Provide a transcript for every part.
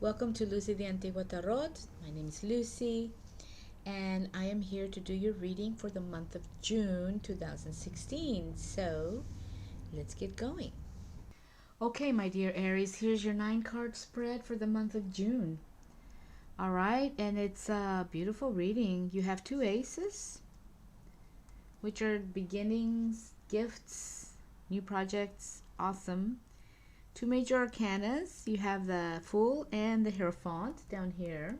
Welcome to Lucy the Antigua Tarot. My name is Lucy, and I am here to do your reading for the month of June 2016. So, let's get going. Okay, my dear Aries, here's your 9-card spread for the month of June. All right, and it's a beautiful reading. You have 2 aces, which are beginnings, gifts, new projects. Awesome. 2 major arcanas. You have the Fool and the Hierophant down here.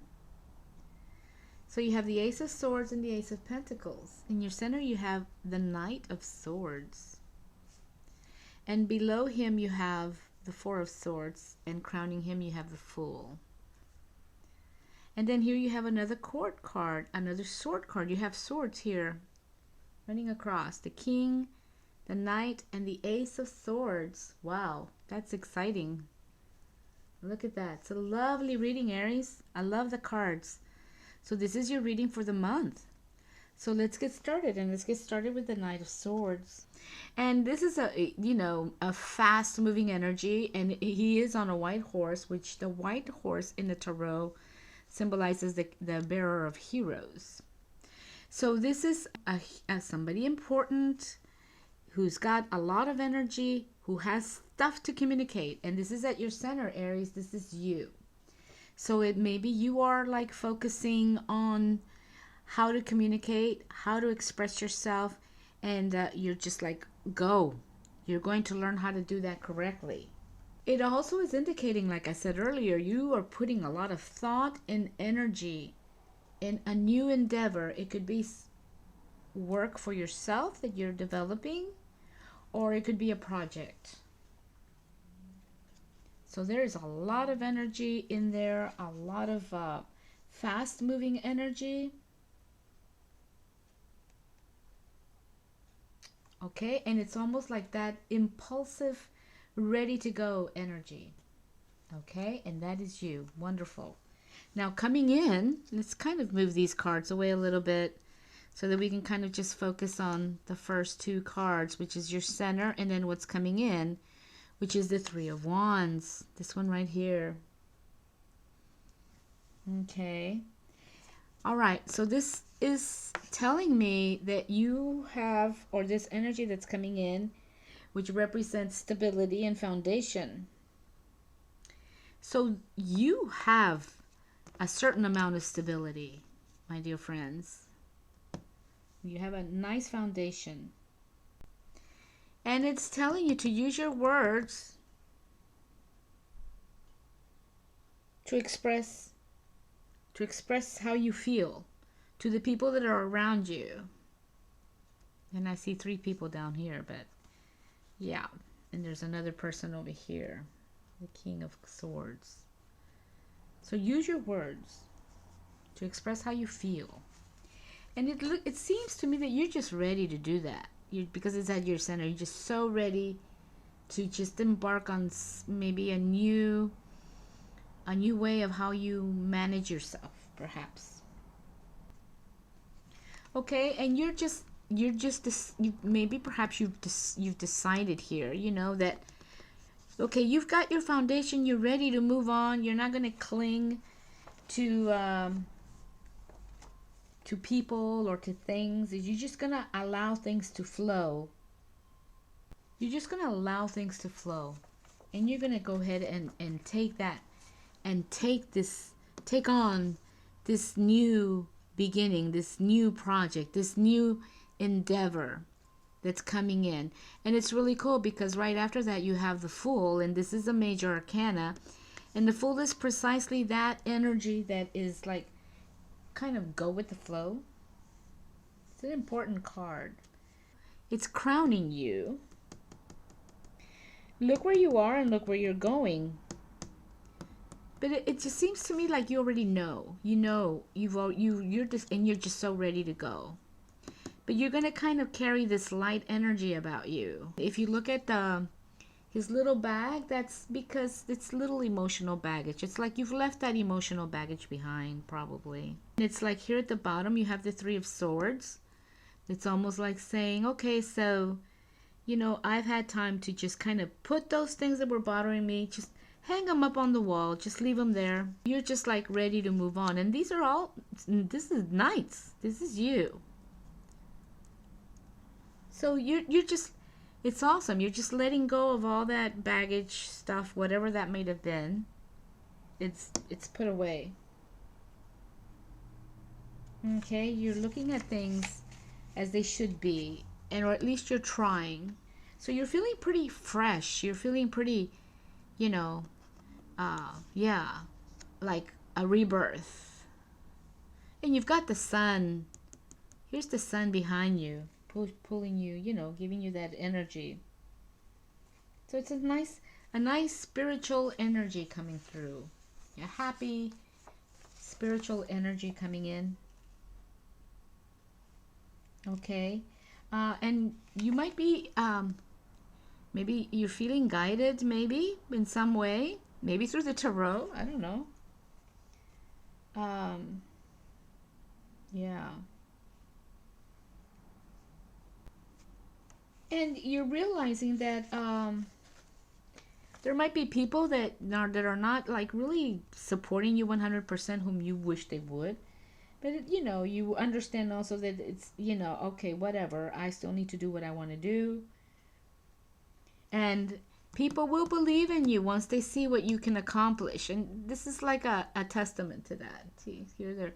So you have the Ace of Swords and the Ace of Pentacles. In your center you have the Knight of Swords. And below him you have the Four of Swords, and crowning him you have the Fool. And then here you have another court card, another sword card. You have swords here running across. The King, the Knight, and the Ace of Swords. Wow, that's exciting. Look at that. It's a lovely reading, Aries. I love the cards. So this is your reading for the month. So let's get started, and let's get started with the Knight of Swords. And this is a fast moving energy, and he is on a white horse, which the white horse in the tarot symbolizes the bearer of heroes. So this is somebody important who's got a lot of energy, who has stuff to communicate. And this is at your center, Aries. This is you. So it maybe you are like focusing on how to communicate, how to express yourself, and you're just like, go. You're going to learn how to do that correctly. It also is indicating, like I said earlier, you are putting a lot of thought and energy in a new endeavor. It could be work for yourself that you're developing, or it could be a project. So there is a lot of energy in there, a lot of fast moving energy. Okay, and it's almost like that impulsive, ready to go energy. Okay, and that is you. Wonderful. Now coming in, let's kind of move these cards away a little bit so that we can kind of just focus on the first 2 cards, which is your center, and then what's coming in, which is the 3 of Wands. This one right here. Okay. All right, so this is telling me that you have, or this energy that's coming in, which represents stability and foundation. So you have a certain amount of stability, my dear friends. You have a nice foundation. And it's telling you to use your words to express how you feel to the people that are around you. And I see 3 people down here, but yeah. And there's another person over here, the King of Swords. So use your words to express how you feel. And it seems to me that you're just ready to do that. Because it's at your center. You're just so ready to just embark on maybe a new way of how you manage yourself, perhaps. Okay, and maybe perhaps you've decided here, that okay, you've got your foundation, you're ready to move on. You're not going to cling to people or to things. You're just going to allow things to flow. You're just going to allow things to flow. And you're going to go ahead and take that and take on this new beginning, this new project, this new endeavor that's coming in. And it's really cool because right after that you have the Fool, and this is a major arcana. And the Fool is precisely that energy that is like, kind of go with the flow. It's an important card. It's crowning you. Look where you are and look where you're going. But it just seems to me like you already know. You're just so ready to go. But you're gonna kind of carry this light energy about you. If you look at his little bag, that's because it's little emotional baggage. It's like you've left that emotional baggage behind, probably. And it's like here at the bottom you have the 3 of Swords. It's almost like saying, okay, so I've had time to just kind of put those things that were bothering me, just hang them up on the wall. Just leave them there. You're just like ready to move on. And these are all, this is nights. This is you. So you're just, it's awesome. You're just letting go of all that baggage stuff, whatever that may have been. It's put away. Okay, you're looking at things as they should be, and or at least you're trying. So you're feeling pretty fresh. You're feeling pretty, you know, yeah, like a rebirth. And you've got the sun. Here's the sun behind you, pulling you, you know, giving you that energy. So it's a nice spiritual energy coming through. A happy spiritual energy coming in. Okay, and you might be, maybe you're feeling guided, maybe in some way, maybe through the tarot. I don't know. Yeah. And you're realizing that there might be people that are not like really supporting you 100% whom you wish they would. But you know, you understand also that it's, you know, okay, whatever. I still need to do what I want to do. And people will believe in you once they see what you can accomplish. And this is like a testament to that. See, here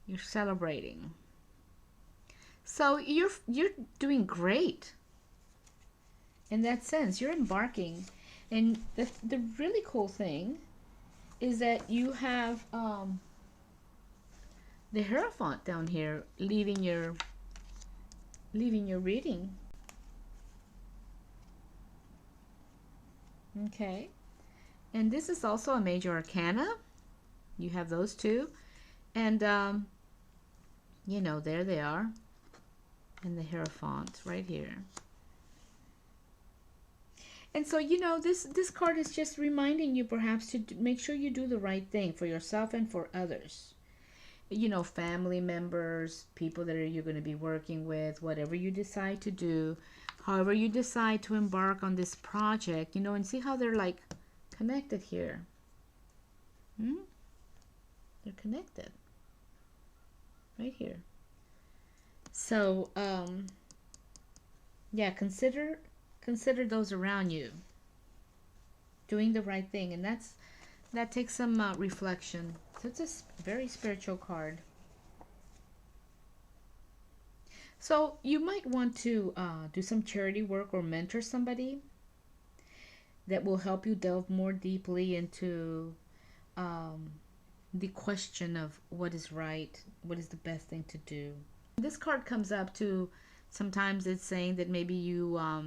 you're celebrating. So you're doing great. In that sense, you're embarking. And the really cool thing is that you have the Hierophant down here leaving your reading. Okay. And this is also a major arcana. You have those two. And you know, there they are. And the Hierophant right here. And so, you know, this card is just reminding you perhaps to make sure you do the right thing for yourself and for others. You know, family members, people that you're going to be working with, whatever you decide to do, however you decide to embark on this project, you know, and see how they're like connected here. They're connected right here. So, yeah, consider those around you doing the right thing, and that takes some reflection. So it's a very spiritual card. So you might want to do some charity work or mentor somebody that will help you delve more deeply into the question of what is right, what is the best thing to do. This card comes up to, sometimes it's saying that maybe you are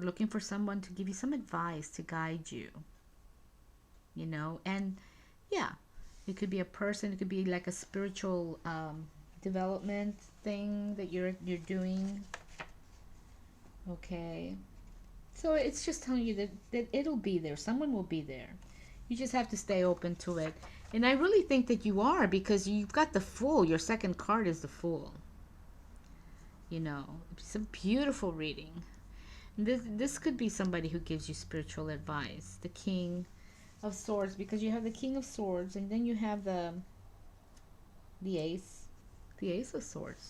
looking for someone to give you some advice, to guide you, you know. And yeah, it could be a person, it could be like a spiritual development thing that you're doing. Okay, so it's just telling you that it'll be there, someone will be there. You just have to stay open to it. And I really think that you are, because you've got the Fool. Your second card is the Fool. You know, it's a beautiful reading. This could be somebody who gives you spiritual advice. The King of Swords, because you have the King of Swords, and then you have the Ace of Swords.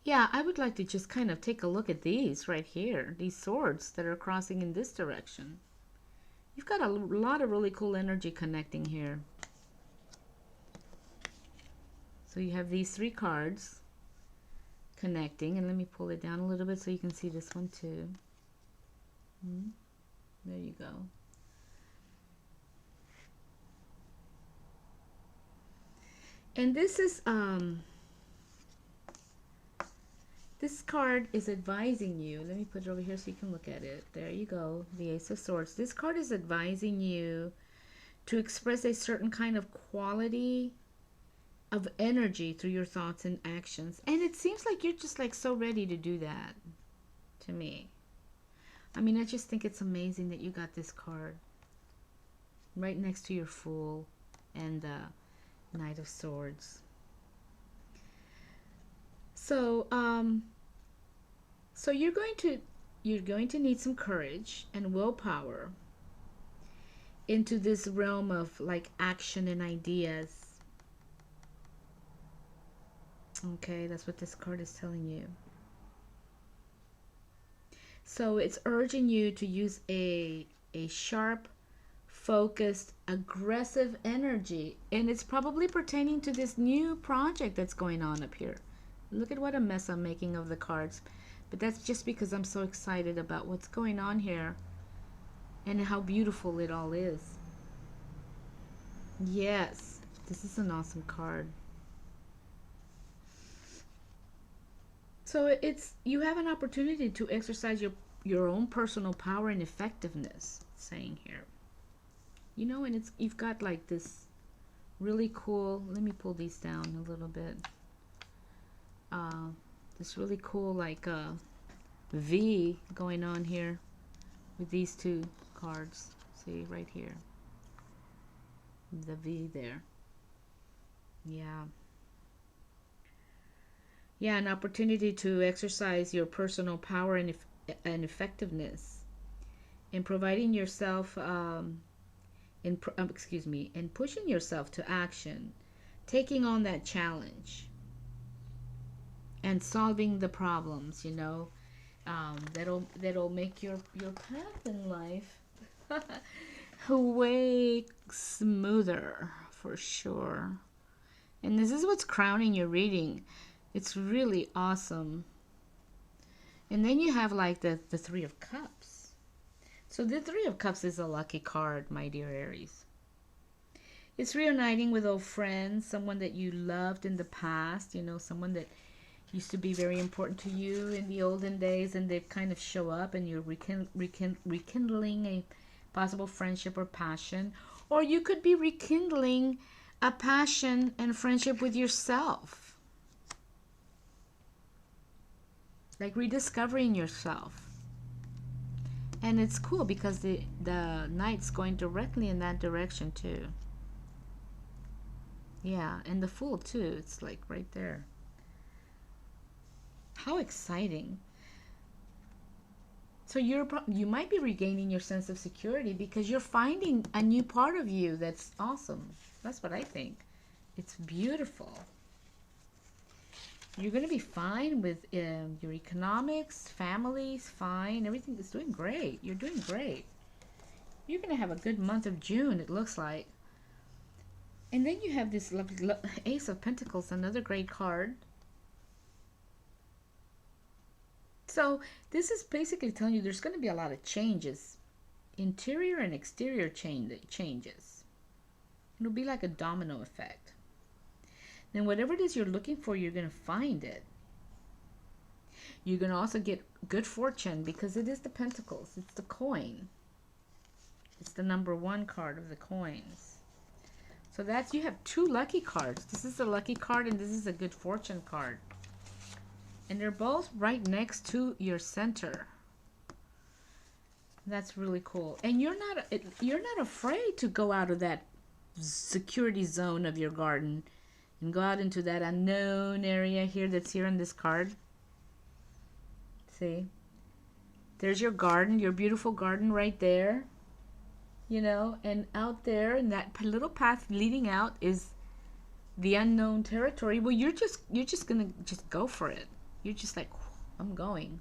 Yeah, I would like to just kind of take a look at these right here, these swords that are crossing in this direction. You've got a lot of really cool energy connecting here. So you have these three cards connecting, and let me pull it down a little bit so you can see this one too. There you go. And this is this card is advising you. Let me put it over here so you can look at it. There you go, the Ace of Swords. This card is advising you to express a certain kind of quality of energy through your thoughts and actions. And it seems like you're just like so ready to do that to me. I mean, I just think it's amazing that you got this card right next to your Fool and the Knight of Swords. So so you're going to you're going to need some courage and willpower into this realm of like action and ideas. Okay, that's what this card is telling you. So it's urging you to use a sharp, focused, aggressive energy, and it's probably pertaining to this new project that's going on up here. Look at what a mess I'm making of the cards, but that's just because I'm so excited about what's going on here and how beautiful it all is. Yes, this is an awesome card. So it's, you have an opportunity to exercise your own personal power and effectiveness, it's saying here. You know, and it's, you've got like this really cool, let me pull these down a little bit. This really cool like V going on here with these two cards. See right here, the V there. Yeah, an opportunity to exercise your personal power and effectiveness in providing yourself in pushing yourself to action, taking on that challenge and solving the problems, you know, that'll make your path in life way smoother for sure. And this is what's crowning your reading. It's really awesome. And then you have like the Three of Cups. So the Three of Cups is a lucky card, my dear Aries. It's reuniting with old friends, someone that you loved in the past, you know, someone that used to be very important to you in the olden days, and they've kind of show up and you're rekindling a possible friendship or passion. Or you could be rekindling a passion and friendship with yourself. Like rediscovering yourself. And it's cool because the Knight's going directly in that direction too. Yeah, and the Fool too. It's like right there. How exciting. So you might be regaining your sense of security because you're finding a new part of you that's awesome. That's what I think. It's beautiful. You're going to be fine with your economics, family's fine. Everything is doing great. You're doing great. You're going to have a good month of June, it looks like. And then you have this lovely Ace of Pentacles, another great card. So this is basically telling you there's going to be a lot of changes. Interior and exterior changes. It'll be like a domino effect. Then whatever it is you're looking for, you're going to find it. You're going to also get good fortune because it is the Pentacles. It's the coin. It's the number 1 card of the coins. So that's, you have 2 lucky cards. This is a lucky card and this is a good fortune card. And they're both right next to your center. That's really cool. And you're not afraid to go out of that security zone of your garden and go out into that unknown area here that's here on this card. See? There's your garden, your beautiful garden right there. You know, and out there in that little path leading out is the unknown territory. Well, you're just gonna just go for it. You're just like, I'm going.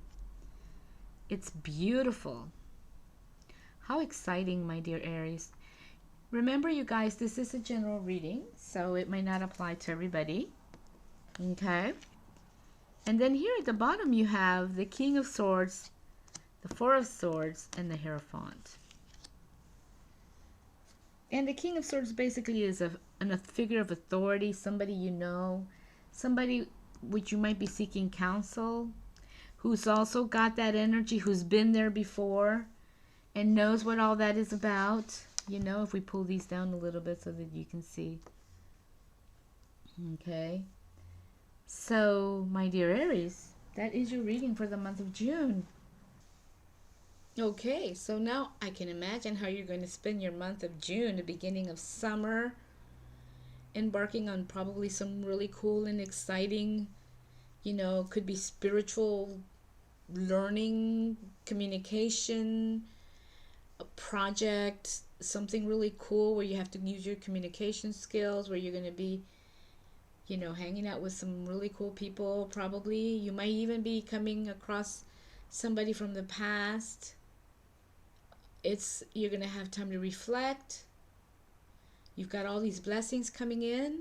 It's beautiful. How exciting, my dear Aries. Remember, you guys, this is a general reading, so it may not apply to everybody. Okay? And then here at the bottom, you have the King of Swords, the Four of Swords, and the Hierophant. And the King of Swords basically is a figure of authority, somebody you know, somebody which you might be seeking counsel, who's also got that energy, who's been there before and knows what all that is about. You know, if we pull these down a little bit so that you can see. Okay. So, my dear Aries, that is your reading for the month of June. Okay, so now I can imagine how you're going to spend your month of June, the beginning of summer, embarking on probably some really cool and exciting, you know, could be spiritual learning, communication, a project, something really cool where you have to use your communication skills, where you're going to be, hanging out with some really cool people. Probably you might even be coming across somebody from the past. You're going to have time to reflect. You've got all these blessings coming in.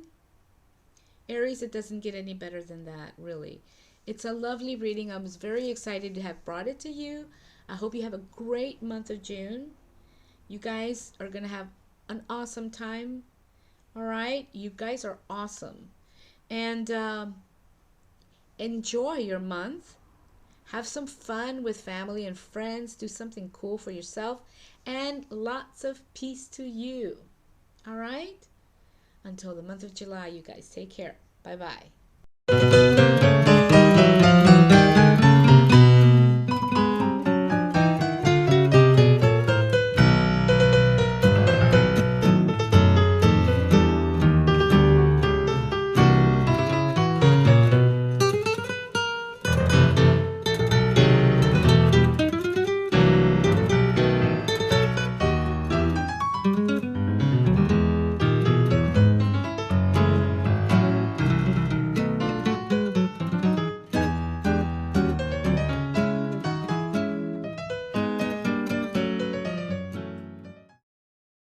Aries, it doesn't get any better than that, really. It's a lovely reading. I was very excited to have brought it to you. I hope you have a great month of June. You guys are going to have an awesome time. All right? You guys are awesome. And enjoy your month. Have some fun with family and friends. Do something cool for yourself. And lots of peace to you. All right? Until the month of July, you guys take care. Bye-bye.